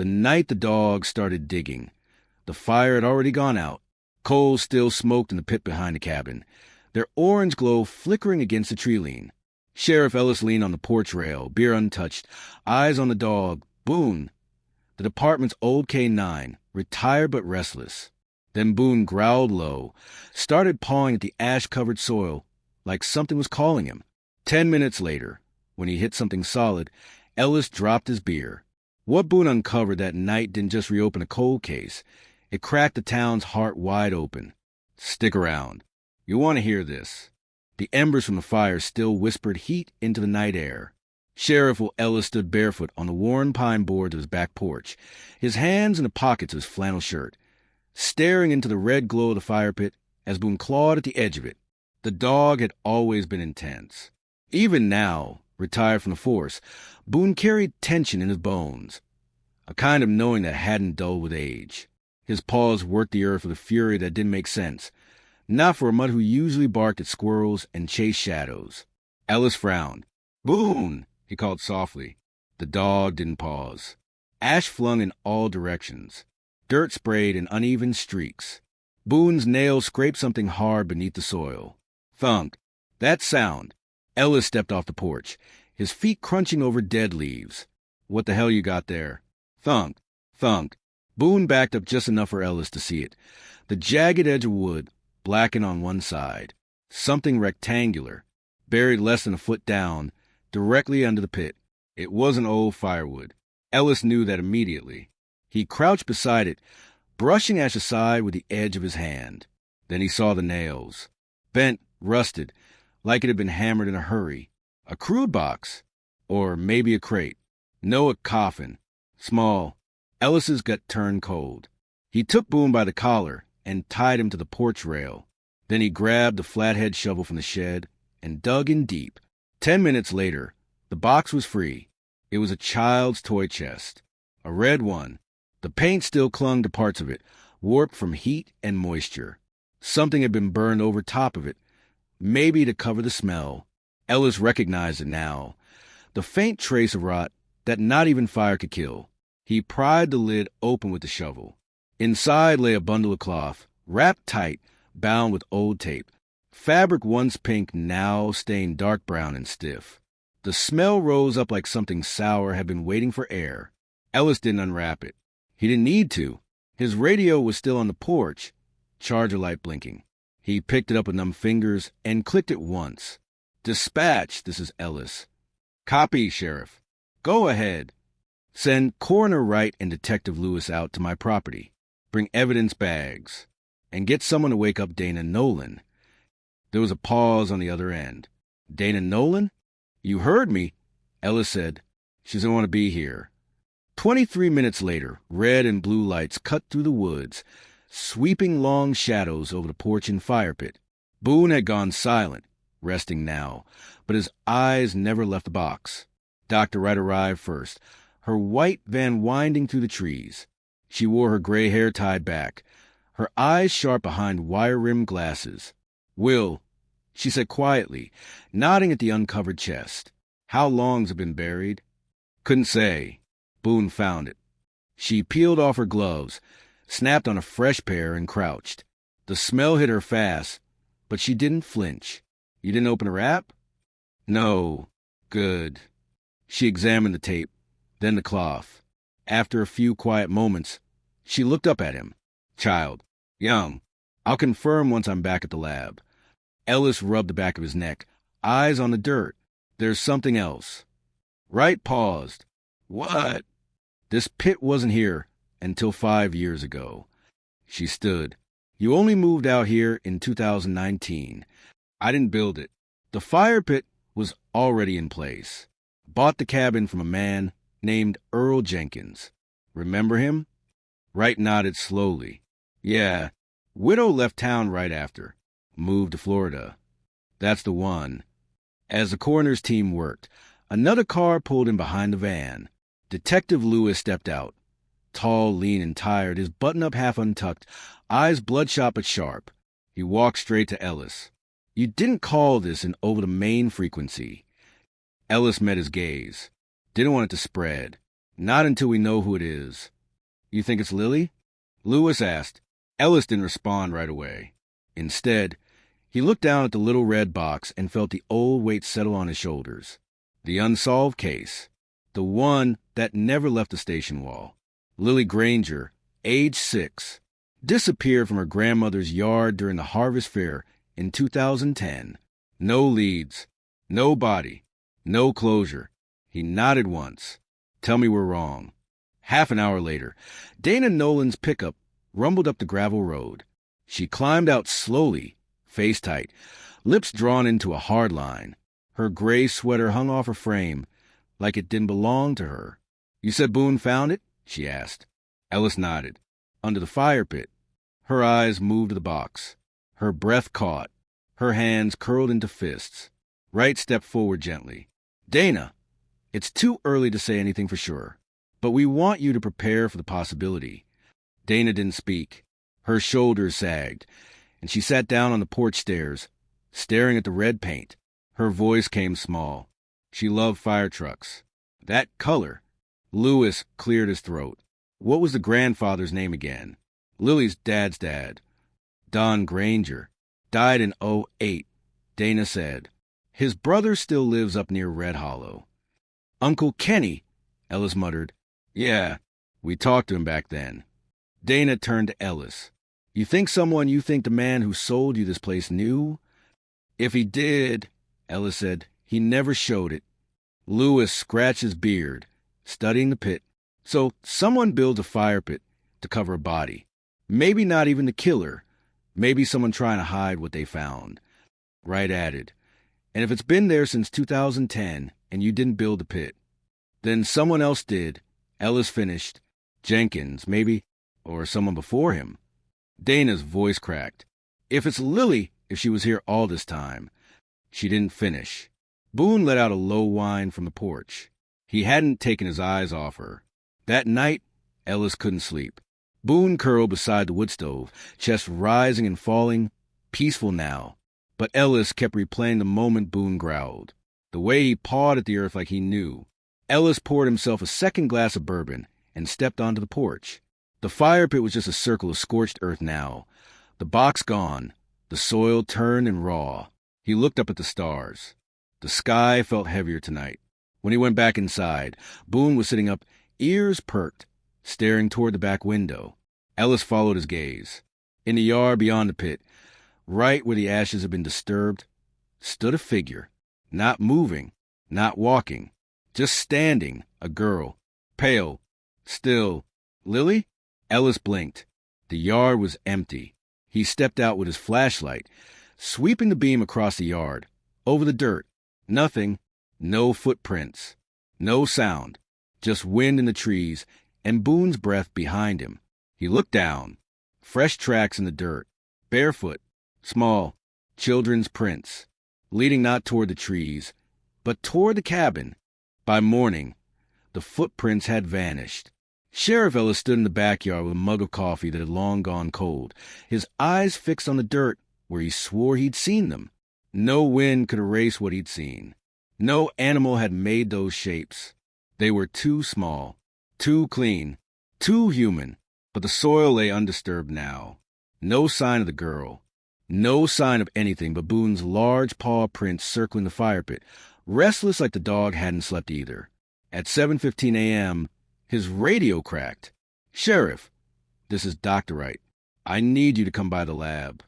The night the dog started digging. The fire had already gone out. Coals still smoked in the pit behind the cabin, their orange glow flickering against the tree lean. Sheriff Ellis leaned on the porch rail, beer untouched, eyes on the dog. Boone, the department's old K9, retired but restless. Then Boone growled low, started pawing at the ash-covered soil like something was calling him. 10 minutes later, when he hit something solid, Ellis dropped his beer. What Boone uncovered that night didn't just reopen a cold case. It cracked the town's heart wide open. Stick around. You want to hear this. The embers from the fire still whispered heat into the night air. Sheriff Ellis stood barefoot on the worn pine boards of his back porch, his hands in the pockets of his flannel shirt, staring into the red glow of the fire pit as Boone clawed at the edge of it. The dog had always been intense. Even now, retired from the force, Boone carried tension in his bones, a kind of knowing that hadn't dulled with age. His paws worked the earth with a fury that didn't make sense, not for a mutt who usually barked at squirrels and chased shadows. Ellis frowned. "Boone!" he called softly. The dog didn't pause. Ash flung in all directions. Dirt sprayed in uneven streaks. Boone's nails scraped something hard beneath the soil. Thunk. That sound. Ellis stepped off the porch, his feet crunching over dead leaves. "What the hell you got there?" Thunk. Thunk. Boone backed up just enough for Ellis to see it. The jagged edge of wood, blackened on one side. Something rectangular, buried less than a foot down, directly under the pit. It wasn't old firewood. Ellis knew that immediately. He crouched beside it, brushing ash aside with the edge of his hand. Then he saw the nails. Bent, rusted, like it had been hammered in a hurry. A crude box. Or maybe a crate. No, a coffin. Small. Ellis's gut turned cold. He took Boone by the collar and tied him to the porch rail. Then he grabbed the flathead shovel from the shed and dug in deep. 10 minutes later, the box was free. It was a child's toy chest. A red one. The paint still clung to parts of it, warped from heat and moisture. Something had been burned over top of it, maybe to cover the smell. Ellis recognized it now. The faint trace of rot that not even fire could kill. He pried the lid open with the shovel. Inside lay a bundle of cloth, wrapped tight, bound with old tape. Fabric once pink, now stained dark brown and stiff. The smell rose up like something sour had been waiting for air. Ellis didn't unwrap it. He didn't need to. His radio was still on the porch, charger light blinking. He picked it up with numb fingers and clicked it once. "Dispatch, this is Ellis." "Copy, Sheriff." "Go ahead. Send Coroner Wright and Detective Lewis out to my property. Bring evidence bags. And get someone to wake up Dana Nolan." There was a pause on the other end. "Dana Nolan? You heard me," Ellis said. "She doesn't want to be here." 23 minutes later, red and blue lights cut through the woods, sweeping long shadows over the porch and fire pit. Boone had gone silent, resting now, but his eyes never left the box. Dr. Wright arrived first, her white van winding through the trees. She wore her gray hair tied back, her eyes sharp behind wire-rimmed glasses. "Will," she said quietly, nodding at the uncovered chest. "How long's it been buried?" "Couldn't say." Boone found it. She peeled off her gloves, snapped on a fresh pair, and crouched. The smell hit her fast, but she didn't flinch. "You didn't open a wrap?" "No." "Good." She examined the tape, then the cloth. After a few quiet moments, she looked up at him. "Child. Young. I'll confirm once I'm back at the lab." Ellis rubbed the back of his neck, eyes on the dirt. "There's something else." Wright paused. "What?" "This pit wasn't here until 5 years ago." She stood. "You only moved out here in 2019. I didn't build it. The fire pit was already in place. Bought the cabin from a man named Earl Jenkins. Remember him?" Wright nodded slowly. "Yeah. Widow left town right after. Moved to Florida." "That's the one." As the coroner's team worked, another car pulled in behind the van. Detective Lewis stepped out. Tall, lean, and tired, his button-up half untucked, eyes bloodshot but sharp. He walked straight to Ellis. "You didn't call this in over the main frequency." Ellis met his gaze. Didn't want it to spread. Not until we know who it is. You think it's Lily? Lewis asked. Ellis didn't respond right away. Instead, he looked down at the little red box and felt the old weight settle on his shoulders. The unsolved case. The one that never left the station wall. Lily Granger, age 6, disappeared from her grandmother's yard during the harvest fair in 2010. No leads, no body, no closure. He nodded once. Tell me we're wrong. Half an hour later, Dana Nolan's pickup rumbled up the gravel road. She climbed out slowly, face tight, lips drawn into a hard line. Her gray sweater hung off her frame like it didn't belong to her. You said Boone found it? She asked. Ellis nodded. Under the fire pit. Her eyes moved to the box. Her breath caught. Her hands curled into fists. Wright stepped forward gently. Dana, it's too early to say anything for sure, but we want you to prepare for the possibility. Dana didn't speak. Her shoulders sagged, and she sat down on the porch stairs, staring at the red paint. Her voice came small. She loved fire trucks. That color. Lewis cleared his throat. What was the grandfather's name again? Lily's dad's dad. Don Granger. Died in '08, Dana said. His brother still lives up near Red Hollow. Uncle Kenny, Ellis muttered. Yeah, we talked to him back then. Dana turned to Ellis. You think the man who sold you this place knew? If he did, Ellis said, he never showed it. Lewis scratched his beard, studying the pit. So someone builds a fire pit to cover a body. Maybe not even the killer. Maybe someone trying to hide what they found. Wright added, and if it's been there since 2010 and you didn't build the pit, then someone else did. Ellis finished. Jenkins, maybe, or someone before him. Dana's voice cracked. If it's Lily, if she was here all this time. She didn't finish. Boone let out a low whine from the porch. He hadn't taken his eyes off her. That night, Ellis couldn't sleep. Boone curled beside the wood stove, chest rising and falling, peaceful now. But Ellis kept replaying the moment Boone growled, the way he pawed at the earth like he knew. Ellis poured himself a second glass of bourbon and stepped onto the porch. The fire pit was just a circle of scorched earth now. The box gone, the soil turned and raw. He looked up at the stars. The sky felt heavier tonight. When he went back inside, Boone was sitting up, ears perked, staring toward the back window. Ellis followed his gaze. In the yard beyond the pit, right where the ashes had been disturbed, stood a figure, not moving, not walking, just standing, a girl, pale, still. Lily? Ellis blinked. The yard was empty. He stepped out with his flashlight, sweeping the beam across the yard, over the dirt. Nothing, no footprints, no sound, just wind in the trees and Boone's breath behind him. He looked down. Fresh tracks in the dirt, barefoot, small, children's prints, leading not toward the trees, but toward the cabin. By morning, the footprints had vanished. Sheriff Ellis stood in the backyard with a mug of coffee that had long gone cold, his eyes fixed on the dirt where he swore he'd seen them. No wind could erase what he'd seen. No animal had made those shapes. They were too small, too clean, too human, but the soil lay undisturbed now. No sign of the girl. No sign of anything but Boone's large paw prints circling the fire pit, restless like the dog hadn't slept either. At 7:15 a.m., his radio cracked. Sheriff, this is Dr. Wright. I need you to come by the lab.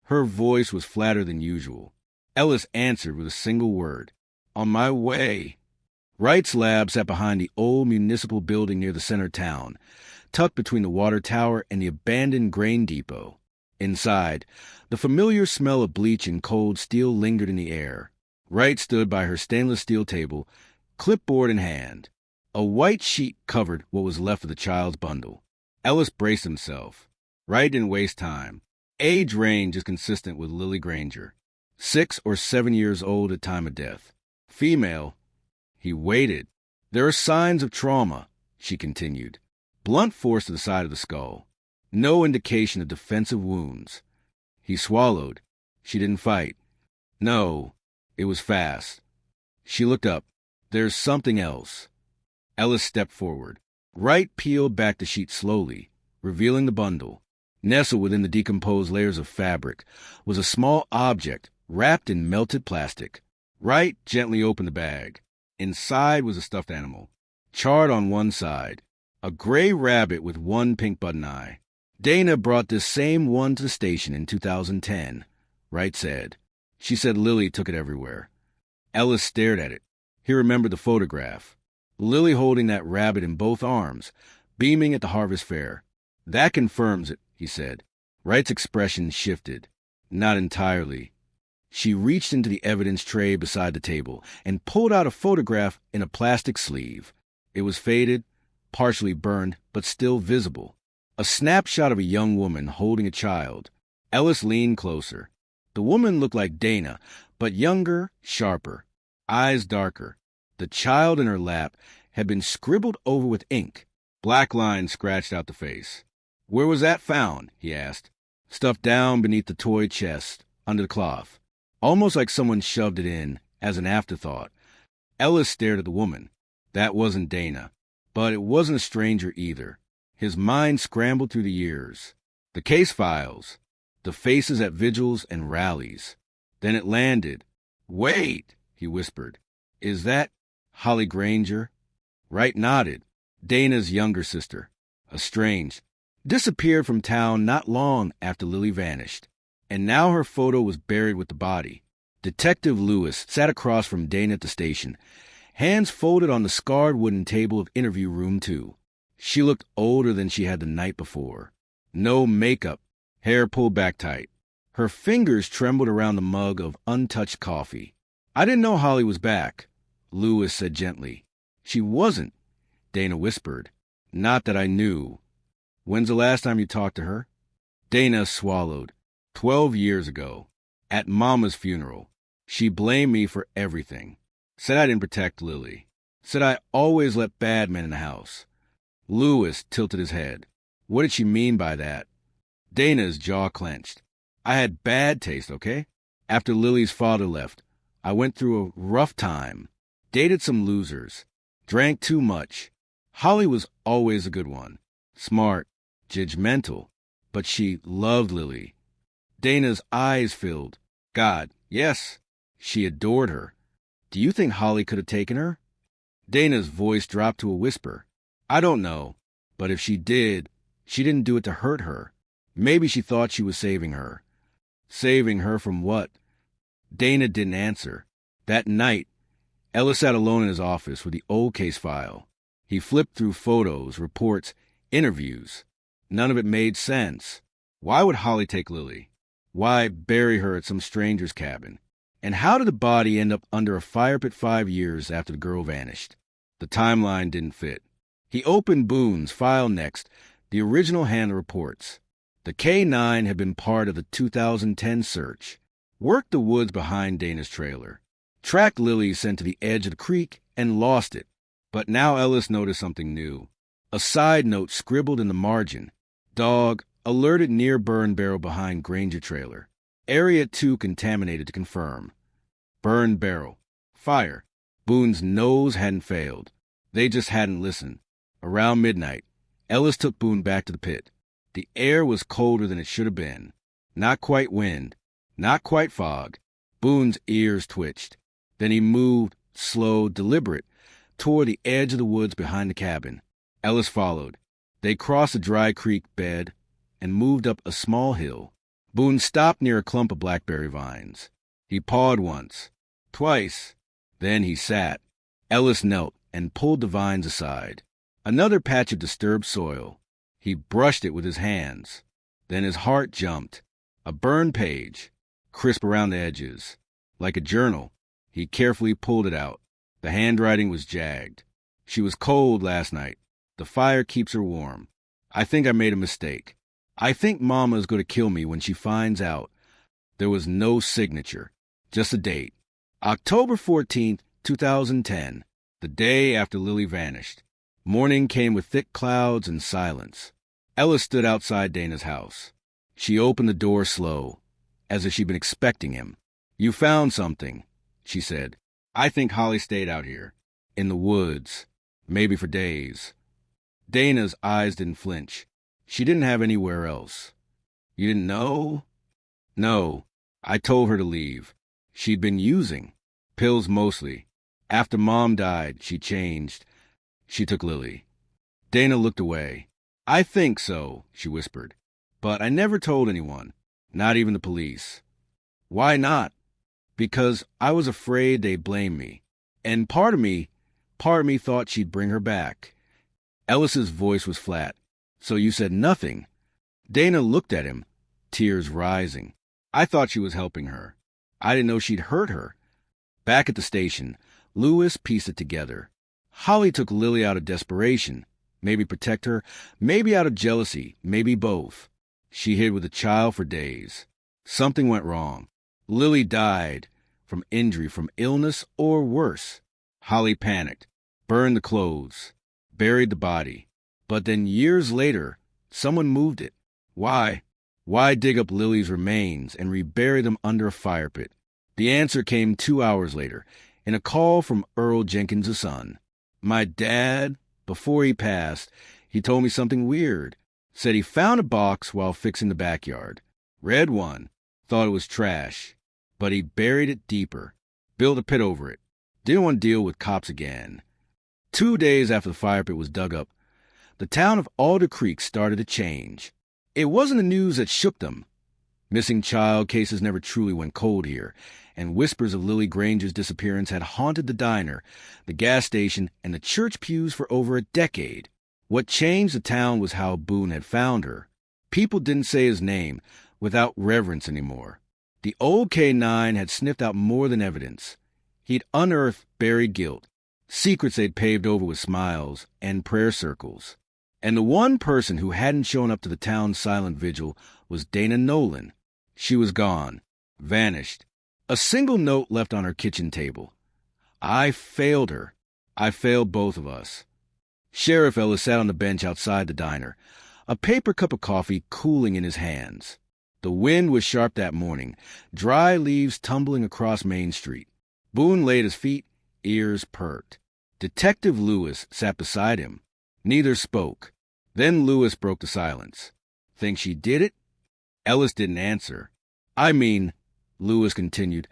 Her voice was flatter than usual. Ellis answered with a single word. On my way. Wright's lab sat behind the old municipal building near the center town, tucked between the water tower and the abandoned grain depot. Inside, the familiar smell of bleach and cold steel lingered in the air. Wright stood by her stainless steel table, clipboard in hand. A white sheet covered what was left of the child's bundle. Ellis braced himself. Wright didn't waste time. Age range is consistent with Lily Granger. 6 or 7 years old at time of death. Female. He waited. There are signs of trauma, she continued. Blunt force to the side of the skull. No indication of defensive wounds. He swallowed. She didn't fight. No, it was fast. She looked up. There's something else. Ellis stepped forward. Wright peeled back the sheet slowly, revealing the bundle. Nestled within the decomposed layers of fabric was a small object wrapped in melted plastic. Wright gently opened the bag. Inside was a stuffed animal, charred on one side, a gray rabbit with one pink button eye. Dana brought this same one to the station in 2010, Wright said. She said Lily took it everywhere. Ellis stared at it. He remembered the photograph. Lily holding that rabbit in both arms, beaming at the harvest fair. That confirms it, he said. Wright's expression shifted. Not entirely. She reached into the evidence tray beside the table and pulled out a photograph in a plastic sleeve. It was faded, partially burned, but still visible. A snapshot of a young woman holding a child. Ellis leaned closer. The woman looked like Dana, but younger, sharper, eyes darker. The child in her lap had been scribbled over with ink. Black lines scratched out the face. "Where was that found?" he asked. "Stuffed down beneath the toy chest, under the cloth. Almost like someone shoved it in, as an afterthought." Ellis stared at the woman. That wasn't Dana. But it wasn't a stranger either. His mind scrambled through the years. The case files. The faces at vigils and rallies. Then it landed. "Wait," he whispered. "Is that Holly Granger?" Wright nodded. Dana's younger sister. Estranged. Disappeared from town not long after Lily vanished. And now her photo was buried with the body. Detective Lewis sat across from Dana at the station, hands folded on the scarred wooden table of interview room 2. She looked older than she had the night before. No makeup, hair pulled back tight. Her fingers trembled around the mug of untouched coffee. "I didn't know Holly was back," Lewis said gently. "She wasn't," Dana whispered. "Not that I knew." "When's the last time you talked to her?" Dana swallowed. 12 years ago. At Mama's funeral. She blamed me for everything. Said I didn't protect Lily. Said I always let bad men in the house. Lewis tilted his head. What did she mean by that? Dana's jaw clenched. "I had bad taste, okay? After Lily's father left, I went through a rough time. Dated some losers. Drank too much. Holly was always a good one. Smart. Judgmental. But she loved Lily." Dana's eyes filled. "God, yes. She adored her. Do you think Holly could have taken her?" Dana's voice dropped to a whisper. "I don't know. But if she did, she didn't do it to hurt her. Maybe she thought she was saving her." Saving her from what? Dana didn't answer. That night, Ellis sat alone in his office with the old case file. He flipped through photos, reports, interviews. None of it made sense. Why would Holly take Lily? Why bury her at some stranger's cabin? And how did the body end up under a fire pit 5 years after the girl vanished? The timeline didn't fit. He opened Boone's file next, the original hand of reports. The K-9 had been part of the 2010 search. Worked the woods behind Dana's trailer. Tracked Lily sent to the edge of the creek and lost it. But now Ellis noticed something new. A side note scribbled in the margin. Dog, alerted near burn barrel behind Granger trailer. Area 2 contaminated to confirm. Burn barrel. Fire. Boone's nose hadn't failed. They just hadn't listened. Around midnight, Ellis took Boone back to the pit. The air was colder than it should have been. Not quite wind. Not quite fog. Boone's ears twitched. Then he moved, slow, deliberate, toward the edge of the woods behind the cabin. Ellis followed. They crossed a dry creek bed and moved up a small hill. Boone stopped near a clump of blackberry vines. He pawed once, twice. Then he sat. Ellis knelt and pulled the vines aside. Another patch of disturbed soil. He brushed it with his hands. Then his heart jumped. A burned page, crisp around the edges. Like a journal, he carefully pulled it out. The handwriting was jagged. "She was cold last night. The fire keeps her warm. I think I made a mistake. I think Mama is going to kill me when she finds out." There was no signature, just a date. October 14th, 2010, the day after Lily vanished. Morning came with thick clouds and silence. Ella stood outside Dana's house. She opened the door slow, as if she'd been expecting him. "You found something," she said. "I think Holly stayed out here. In the woods. maybe for days. Dana's eyes didn't flinch. She didn't have anywhere else. You didn't know? No. I told her to leave. She'd been using. Pills mostly. After Mom died, she changed. She took Lily. Dana looked away. I think so, she whispered. But I never told anyone. Not even the police. Why not? Because I was afraid they'd blame me. And part of me thought she'd bring her back. Ellis's voice was flat. So you said nothing? Dana looked at him, tears rising. I thought she was helping her. I didn't know she'd hurt her. Back at the station, Lewis pieced it together. Holly took Lily out of desperation. Maybe protect her, maybe out of jealousy, maybe both. She hid with the child for days. Something went wrong. Lily died from injury, from illness, or worse. Holly panicked, burned the clothes, buried the body. But then years later, someone moved it. Why? Why dig up Lily's remains and rebury them under a fire pit? The answer came 2 hours later, in a call from Earl Jenkins' son. My dad, before he passed, he told me something weird. Said he found a box while fixing the backyard. Read one, thought it was trash. But he buried it deeper, built a pit over it. Didn't want to deal with cops again. 2 days after the fire pit was dug up, the town of Alder Creek started to change. It wasn't the news that shook them. Missing child cases never truly went cold here, and whispers of Lily Granger's disappearance had haunted the diner, the gas station, and the church pews for over a decade. What changed the town was how Boone had found her. People didn't say his name without reverence anymore. The old K-9 had sniffed out more than evidence. He'd unearthed buried guilt, secrets they'd paved over with smiles and prayer circles. And the one person who hadn't shown up to the town's silent vigil was Dana Nolan. She was gone, vanished. A single note left on her kitchen table. I failed her. I failed both of us. Sheriff Ellis sat on the bench outside the diner, a paper cup of coffee cooling in his hands. The wind was sharp that morning, dry leaves tumbling across Main Street. Boone lay at his feet, ears perked. Detective Lewis sat beside him. Neither spoke. Then Lewis broke the silence. Think she did it? Ellis didn't answer. I mean, Lewis continued,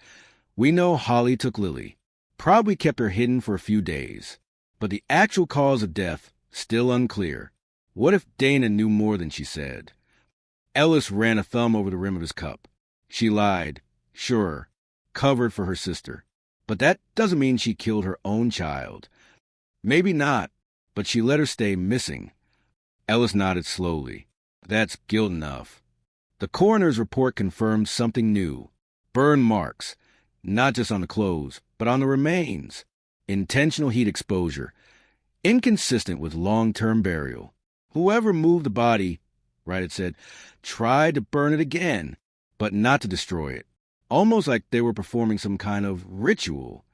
we know Holly took Lily. Probably kept her hidden for a few days. But the actual cause of death, still unclear. What if Dana knew more than she said? Ellis ran a thumb over the rim of his cup. She lied, sure, covered for her sister. But that doesn't mean she killed her own child. Maybe not, but she let her stay missing. Ellis nodded slowly. That's guilt enough. The coroner's report confirmed something new. Burn marks, not just on the clothes, but on the remains. Intentional heat exposure, inconsistent with long-term burial. Whoever moved the body, right, it said, tried to burn it again, but not to destroy it. Almost like they were performing some kind of ritual.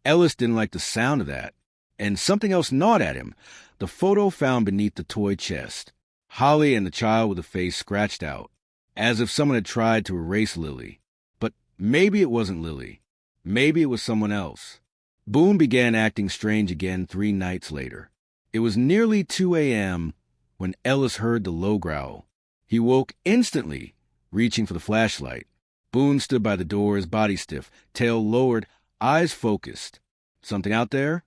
Ellis didn't like the sound of that. And something else gnawed at him. The photo found beneath the toy chest. Holly and the child with the face scratched out, as if someone had tried to erase Lily. But maybe it wasn't Lily. Maybe it was someone else. Boone began acting strange again 3 nights later. It was nearly 2 a.m. when Ellis heard the low growl. He woke instantly, reaching for the flashlight. Boone stood by the door, his body stiff, tail lowered, eyes focused. Something out there?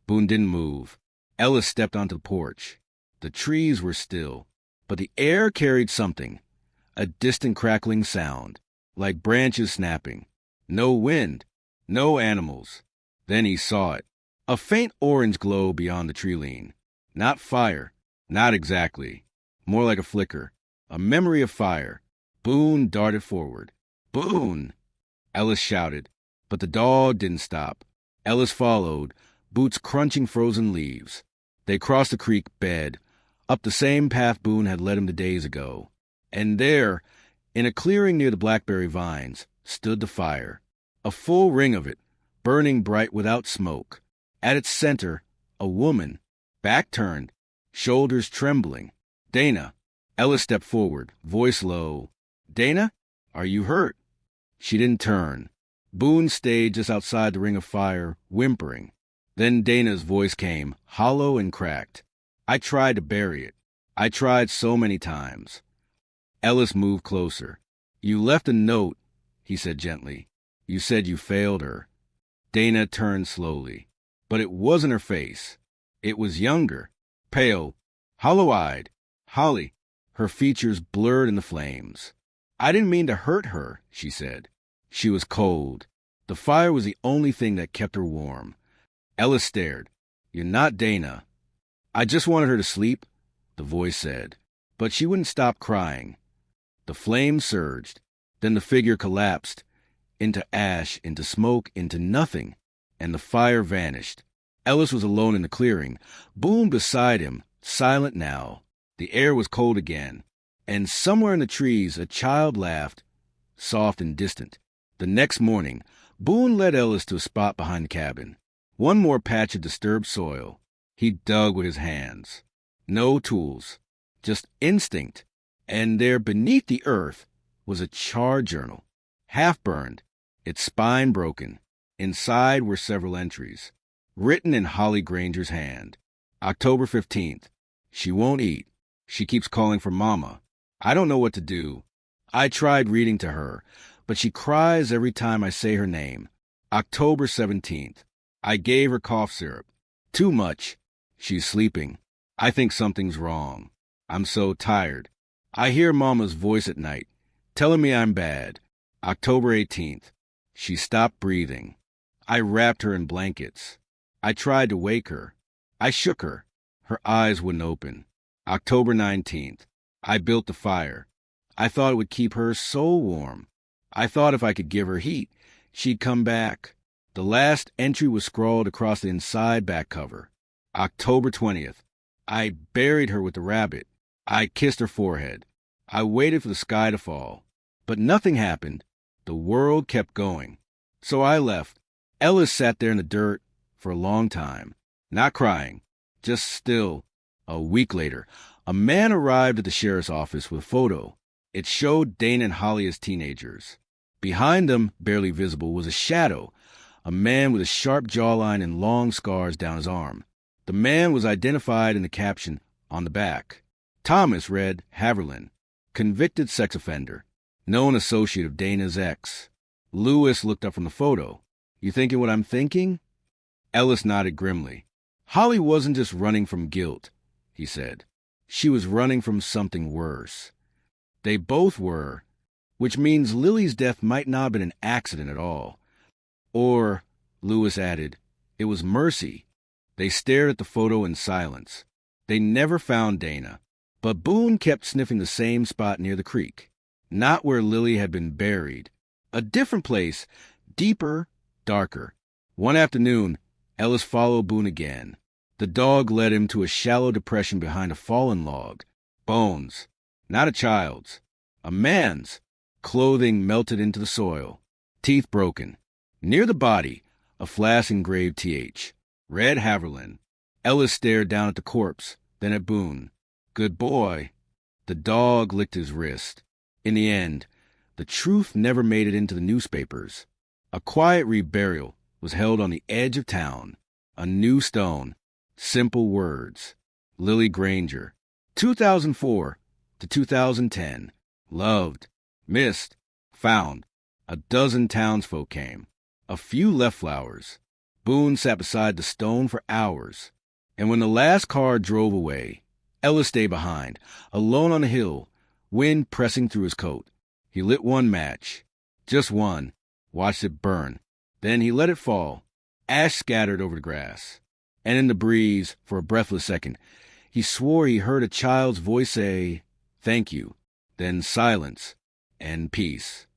Boone didn't move. Ellis stepped onto the porch. The trees were still, but the air carried something, a distant crackling sound, like branches snapping. No wind, no animals. Then he saw it, a faint orange glow beyond the tree-line. Not fire, not exactly. More like a flicker, a memory of fire. Boone darted forward. Boone! Ellis shouted, but the dog didn't stop. Ellis followed, boots crunching frozen leaves. They crossed the creek bed, up the same path Boone had led him the days ago. And there, in a clearing near the blackberry vines, stood the fire. A full ring of it, burning bright without smoke. At its center, a woman, back turned, shoulders trembling. Dana. Ellis stepped forward, voice low. Dana, are you hurt? She didn't turn. Boone stayed just outside the ring of fire, whimpering. Then Dana's voice came, hollow and cracked. I tried to bury it. I tried so many times. Ellis moved closer. You left a note, he said gently. You said you failed her. Dana turned slowly. But it wasn't her face. It was younger, pale, hollow-eyed. Holly, her features blurred in the flames. I didn't mean to hurt her, she said. She was cold. The fire was the only thing that kept her warm. Ellis stared. You're not Dana. I just wanted her to sleep, the voice said. But she wouldn't stop crying. The flames surged. Then the figure collapsed. Into ash, into smoke, into nothing. And the fire vanished. Ellis was alone in the clearing. Boone beside him, silent now. The air was cold again. And somewhere in the trees a child laughed, soft and distant. The next morning, Boone led Ellis to a spot behind the cabin. One more patch of disturbed soil. He dug with his hands. No tools, just instinct. And there beneath the earth was a charred journal, half-burned, its spine broken. Inside were several entries, written in Holly Granger's hand. October 15th. She won't eat. She keeps calling for Mama. I don't know what to do. I tried reading to her, but she cries every time I say her name. October 17th. I gave her cough syrup. Too much. She's sleeping. I think something's wrong. I'm so tired. I hear Mama's voice at night, telling me I'm bad. October 18th. She stopped breathing. I wrapped her in blankets. I tried to wake her. I shook her. Her eyes wouldn't open. October 19th. I built the fire. I thought it would keep her so warm. I thought if I could give her heat, she'd come back. The last entry was scrawled across the inside back cover. October 20th. I buried her with the rabbit. I kissed her forehead. I waited for the sky to fall. But nothing happened. The world kept going. So I left. Ellis sat there in the dirt for a long time, not crying, just still. A week later, a man arrived at the sheriff's office with a photo. It showed Dana and Holly as teenagers. Behind them, barely visible, was a shadow, a man with a sharp jawline and long scars down his arm. The man was identified in the caption on the back. Thomas read Haverland, convicted sex offender, known associate of Dana's ex. Lewis looked up from the photo. You thinking what I'm thinking? Ellis nodded grimly. Holly wasn't just running from guilt, he said. She was running from something worse. They both were, which means Lily's death might not have been an accident at all. Or, Lewis added, it was mercy. They stared at the photo in silence. They never found Dana, but Boone kept sniffing the same spot near the creek. Not where Lily had been buried. A different place, deeper, darker. One afternoon, Ellis followed Boone again. The dog led him to a shallow depression behind a fallen log. Bones. Not a child's. A man's. Clothing melted into the soil. Teeth broken. Near the body, a flask engraved TH. Read Haverland. Ellis stared down at the corpse, then at Boone. Good boy. The dog licked his wrist. In the end, the truth never made it into the newspapers. A quiet reburial was held on the edge of town. A new stone. Simple words. Lily Granger. 2004 to 2010. Loved. Missed. Found. A dozen townsfolk came. A few left flowers. Boone sat beside the stone for hours. And when the last car drove away, Ellis stayed behind, alone on the hill, wind pressing through his coat. He lit one match. Just one. Watched it burn. Then he let it fall. Ash scattered over the grass. And in the breeze, for a breathless second, he swore he heard a child's voice say, "Thank you." Then silence and peace.